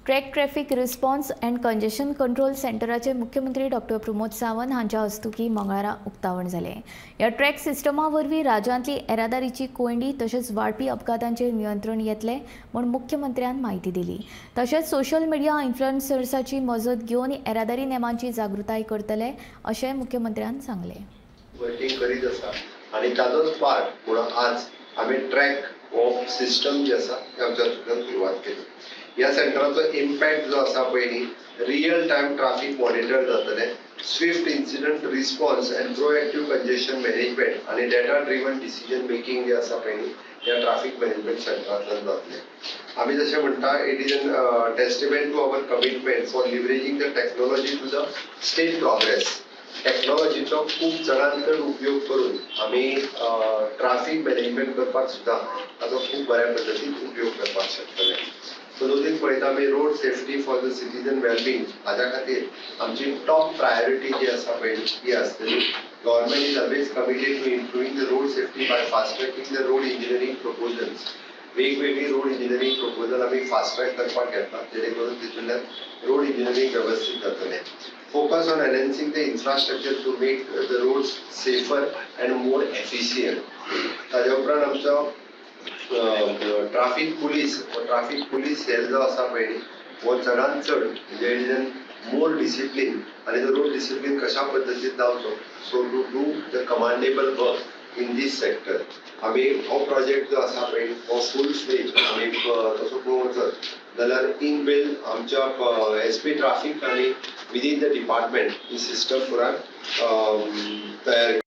Track traffic response and congestion control सेंटराचे मुख्यमंत्री doctor Pramod Sawant हांच्या हस्तुकी मंगळारा उक्तावण जालें। ह्या ट्रॅक सिस्टमा वरवीं राज्यांतली येरादारीची कोंडी तशेंच वाडपी अपघातांचेर नियंत्रण येतलें म्हूण मुख्यमंत्र्यान म्हायती दिली। तशेंच सोशल मिडिया इन्फ्लुएन्सर्सांची मजत घेवन येरादारी नेमांची जागृताय करतले अशें मुख्यमंत्र्यान सांगलें। वर्किंग करीत आसा आनी ताजोच पार्ट म्हणून आज आमी ट्रॅक ऑफ सिस्टम जे आसा ते आमच्या सुरवात केली। ह्या सेंटराचो इम्पॅक्ट जो आसा पयली रियल टायम ट्रॅफिक मॉनिटर जातले, Swift incident response and proactive congestion management आनी डेटा ड्रिवन डिसिजन मेकिंग जे आसा पयली ह्या ट्रॅफिक मॅनेजमेंट सेंटरांतल्यान जातले। आमी जशें म्हणटा it is an testament to our commitment for leveraging the technology to the state progress. टेक्नॉलॉजीचो खूब चडांत चड उपयोग करून आमी ट्रॅफिक मॅनेजमेंट करपाक सुद्दां ताचो खूब बऱ्या पद्दतीन उपयोग करपाक शकतले। सदोतीन पळयता आमी road safety for the citizen wellbeing हाच्या खातीर आमची टॉप प्रायोरिटी जी आसा पळय ती आसतली। Government is always committed to improving the road safety by fast tracking the road engineering proposals. वेगवेगळी रोड इंजिनियरिंग प्रपोजल आमी फास्ट ट्रॅक करपाक घेतला जेणे करून तितूंतल्यान रोड इंजिनियरिंग व्यवस्थीत जातलें। Focus on enhancing the infrastructure to make the roads safer and more efficient. ताज्या उपरांत आमचो ट्रॅफिक पुलीस सेल जो आसा पळय हो चडांत चड म्हणजे it is an more discipline आनी तो रोड डिसिप्लीन कशा पद्दतीन जावचो so to do the commendable work in this sector. आमी हो प्रोजेक्ट जो आसा पळय हो फूल स्विच आमी तसो पळोवंक वचत जाल्यार इन बिल्ड आमच्या एसपी ट्रॅफिक आनी within the department he system पुराय तयार